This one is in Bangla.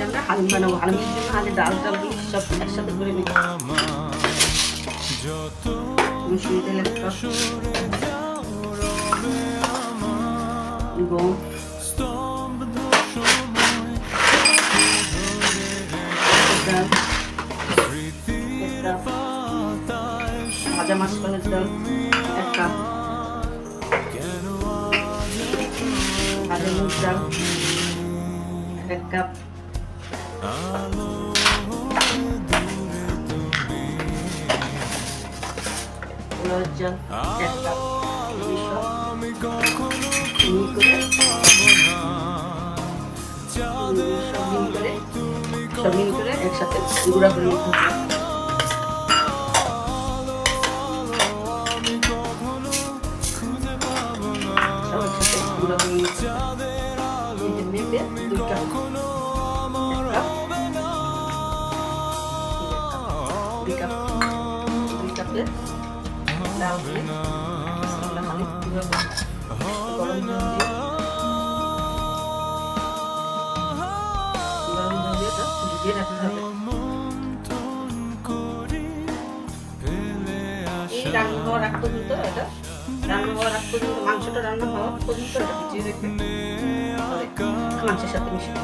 আমরা হালিম বানাবো। হালিমের জন্য আগে ডাল টালগুলো সব একসাথে করে নিই। মিশিয়ে দিলে গম, ভাজা মাসকলের ডাল 1 কাপ, ভাজা মুগ ডাল 1 কাপ, পোলাওয়ের চাল 1 কাপ, সব মিল করে একসাথে গুঁড়া করে নিতে হবে। সব একসাথে গুঁড়া করে নিতে হবে। মেপে 2 কাপ, 2 কাপের ডাল দিয়ে হালিম গুঁড়া করে গরম জল দিয়ে ভিজিয়ে রাখতে হবে। এই রান্না হওয়ার আগ পর্যন্ত এটা রান্না হওয়ার আগ পর্যন্ত মাংসটা রান্না হওয়ার পর্যন্ত এটা ভিজিয়ে রেখে মাংসের সাথে মিশিয়ে